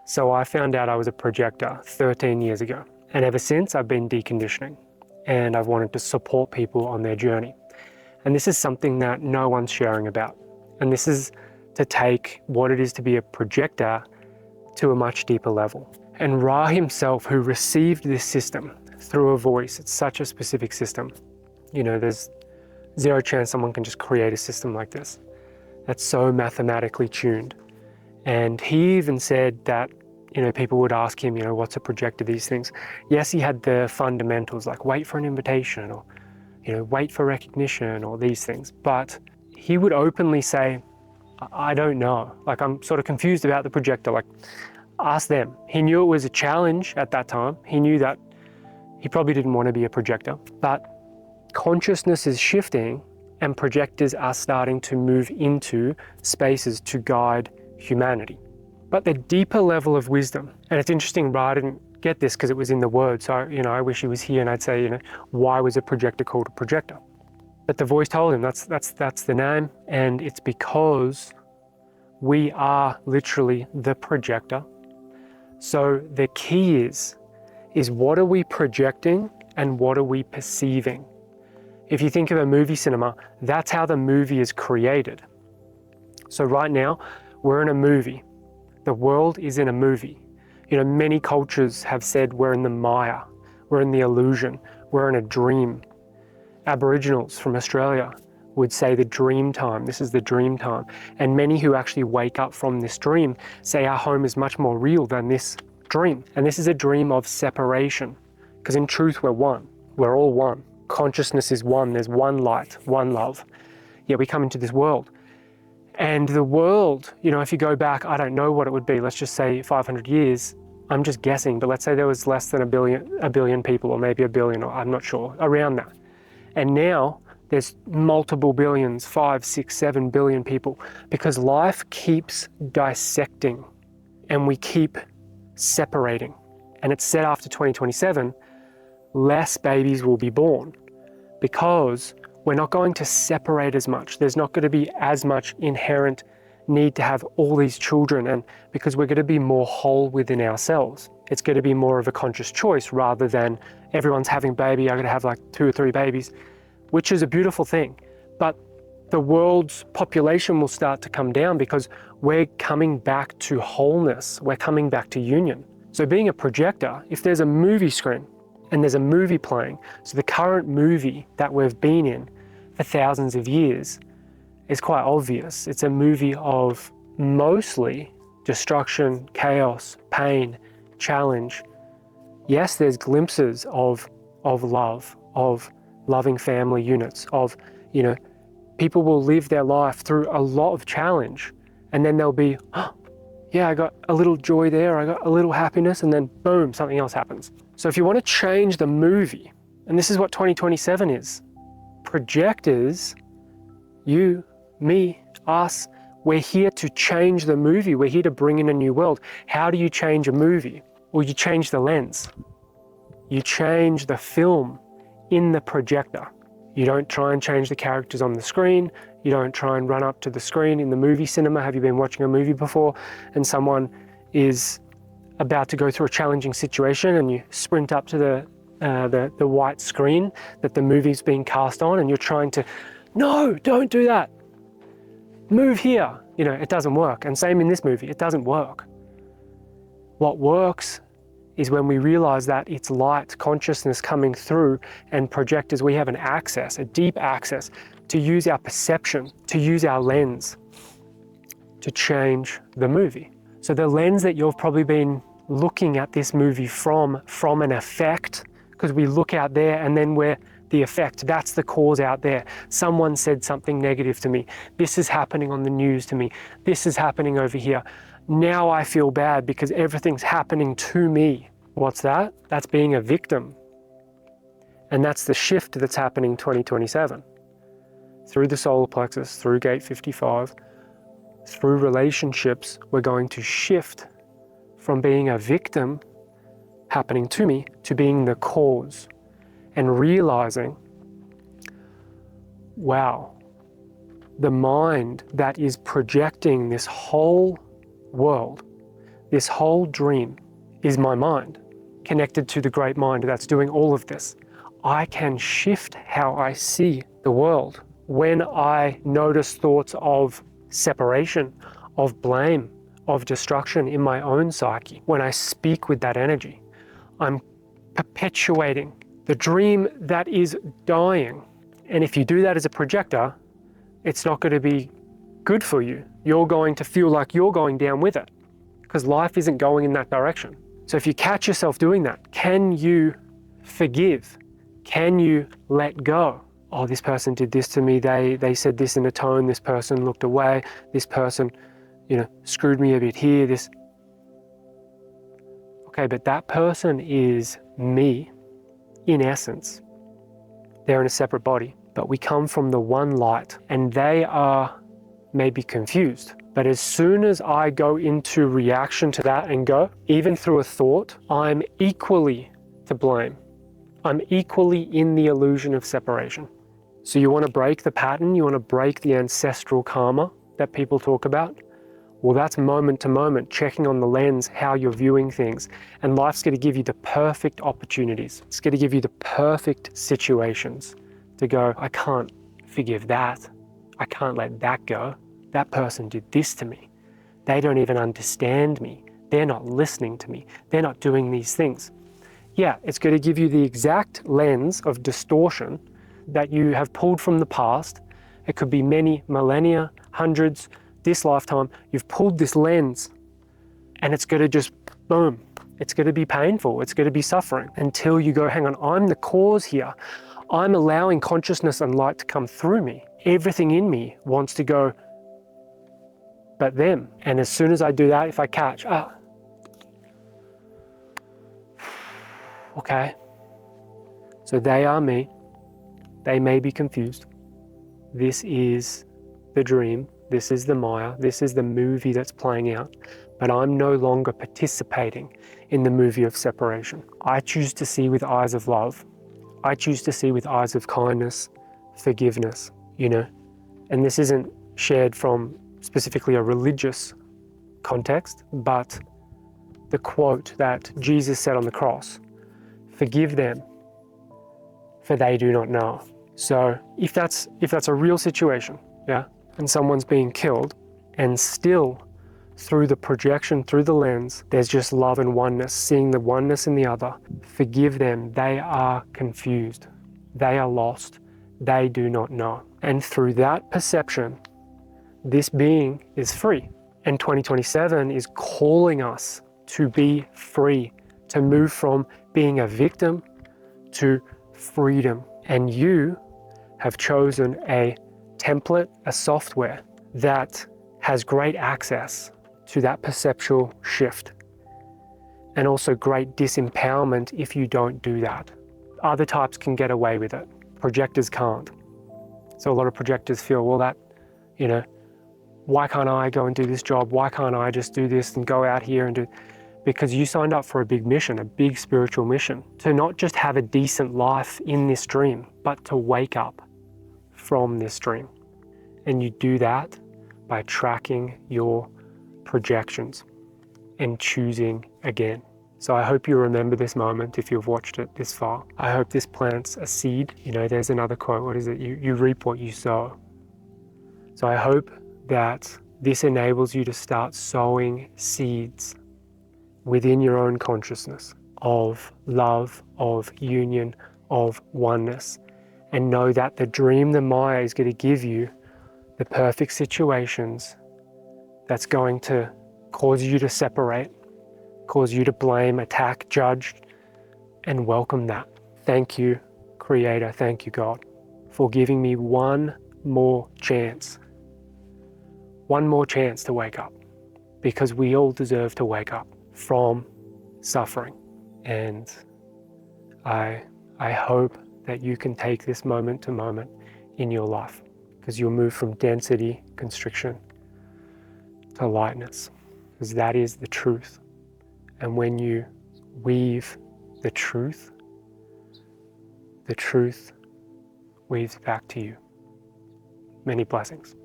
So I found out I was a projector 13 years ago. And ever since, I've been deconditioning. And I've wanted to support people on their journey. And this is something that no one's sharing about. And this is to take what it is to be a projector to a much deeper level. And Ra himself, who received this system through a voice, it's such a specific system. You know, there's zero chance someone can just create a system like this. That's so mathematically tuned. And he even said that, you know, people would ask him, you know, what's a projector, these things. Yes, he had the fundamentals like wait for an invitation or, you know, wait for recognition or these things. But he would openly say, I don't know. Like, I'm sort of confused about the projector. Like, ask them. He knew it was a challenge at that time. He knew that he probably didn't want to be a projector. But consciousness is shifting and projectors are starting to move into spaces to guide humanity. But the deeper level of wisdom, and it's interesting, Ra didn't get this because it was in the word. So, you know, I wish he was here and I'd say, you know, why was a projector called a projector? But the voice told him that's the name, and it's because we are literally the projector. So the key is what are we projecting and what are we perceiving? If you think of a movie cinema, that's how the movie is created. So right now, we're in a movie. The world is in a movie. You know, many cultures have said we're in the Maya, we're in the illusion, we're in a dream. Aboriginals from Australia would say the dream time, this is the dream time. And many who actually wake up from this dream say our home is much more real than this dream. And this is a dream of separation, because in truth, we're one. We're all one. Consciousness is one. There's one light, one love. Yet we come into this world. And the world, you know, if you go back, I don't know what it would be, let's just say 500 years, I'm just guessing, but let's say there was less than a billion people, or maybe a billion, or I'm not sure, around that. And now there's multiple billions, 5, 6, 7 billion people, because life keeps dissecting and we keep separating. And it's said after 2027, less babies will be born because we're not going to separate as much. There's not going to be as much inherent need to have all these children, and because we're going to be more whole within ourselves. It's going to be more of a conscious choice rather than everyone's having a baby, I'm going to have like 2 or 3 babies, which is a beautiful thing. But the world's population will start to come down because we're coming back to wholeness. We're coming back to union. So being a projector, if there's a movie screen and there's a movie playing, so the current movie that we've been in for thousands of years is quite obvious. It's a movie of mostly destruction, chaos, pain, challenge. Yes, there's glimpses of love, of loving family units, of, you know, people will live their life through a lot of challenge, and then they'll be, oh, yeah, I got a little joy there, I got a little happiness, and then boom, something else happens. So if you want to change the movie, and this is what 2027 is, projectors, you, me, us, we're here to change the movie. We're here to bring in a new world. How do you change a movie? Well, you change the lens. You change the film in the projector. You don't try and change the characters on the screen. You don't try and run up to the screen in the movie cinema. Have you been watching a movie before and someone is about to go through a challenging situation and you sprint up to the white screen that the movie's being cast on and you're trying to, no, don't do that. Move here. You know, it doesn't work. And same in this movie, it doesn't work. What works is when we realize that it's light consciousness coming through, and projectors, we have an access, a deep access to use our perception, to use our lens to change the movie. So the lens that you've probably been looking at this movie from an effect, because we look out there and then we're the effect, that's the cause out there. Someone said something negative to me. This is happening on the news to me. This is happening over here. Now I feel bad because everything's happening to me. What's that? That's being a victim. And that's the shift that's happening 2027. Through the solar plexus, through gate 55, through relationships, we're going to shift from being a victim happening to me to being the cause, and realizing, wow, the mind that is projecting this whole world, This whole dream is my mind, connected to the great mind that's doing all of this. I can shift how I see the world. When I notice thoughts of separation, of blame, of destruction in my own psyche, when I speak with that energy, I'm perpetuating the dream that is dying. And if you do that as a projector, it's not going to be good for you. You're going to feel like you're going down with it because life isn't going in that direction. So if you catch yourself doing that, can you forgive? Can you let go? Oh, this person did this to me. They said this in a tone. This person looked away. This person, screwed me a bit here. Okay, but that person is me in essence. They're in a separate body, but we come from the one light, and they are maybe confused. But as soon as I go into reaction to that and go, even through a thought, I'm equally to blame. I'm equally in the illusion of separation. So you want to break the pattern, you want to break the ancestral karma that people talk about? Well, that's moment to moment, checking on the lens, how you're viewing things. And life's going to give you the perfect opportunities. It's going to give you the perfect situations to go, I can't forgive that. I can't let that go. That person did this to me. They don't even understand me. They're not listening to me. They're not doing these things. Yeah, it's going to give you the exact lens of distortion that you have pulled from the past. It could be many millennia, hundreds, this lifetime. You've pulled this lens and it's going to just boom. It's going to be painful. It's going to be suffering until you go, hang on, I'm the cause here. I'm allowing consciousness and light to come through me. Everything in me wants to go, but them. And as soon as I do that, if I catch, okay, so they are me. They may be confused. This is the dream. This is the Maya. This is the movie that's playing out. But I'm no longer participating in the movie of separation. I choose to see with eyes of love. I choose to see with eyes of kindness, forgiveness, And this isn't shared from specifically a religious context, but the quote that Jesus said on the cross, forgive them, for they do not know. So if that's a real situation, and someone's being killed, and still through the projection, through the lens, there's just love and oneness, seeing the oneness in the other, forgive them, they are confused, they are lost, they do not know. And through that perception, this being is free. And 2027 is calling us to be free, to move from being a victim to freedom. And you have chosen a template, a software that has great access to that perceptual shift, and also great disempowerment if you don't do that. Other types can get away with it. Projectors can't. So a lot of projectors feel, well, that, why can't I go and do this job? Why can't I just do this and go out here and do? Because you signed up for a big mission, a big spiritual mission, to not just have a decent life in this dream, but to wake up from this dream. And you do that by tracking your projections and choosing again. So I hope you remember this moment if you've watched it this far. I hope this plants a seed. There's another quote, what is it? You reap what you sow. So I hope that this enables you to start sowing seeds within your own consciousness of love, of union, of oneness, and know that the dream, the Maya, is going to give you the perfect situations that's going to cause you to separate, cause you to blame, attack, judge, and welcome that. Thank you, Creator, thank you, God, for giving me one more chance to wake up, because we all deserve to wake up from suffering. And I hope that you can take this moment to moment in your life, because you'll move from density, constriction, to lightness, because that is the truth. And when you weave the truth weaves back to you. Many blessings.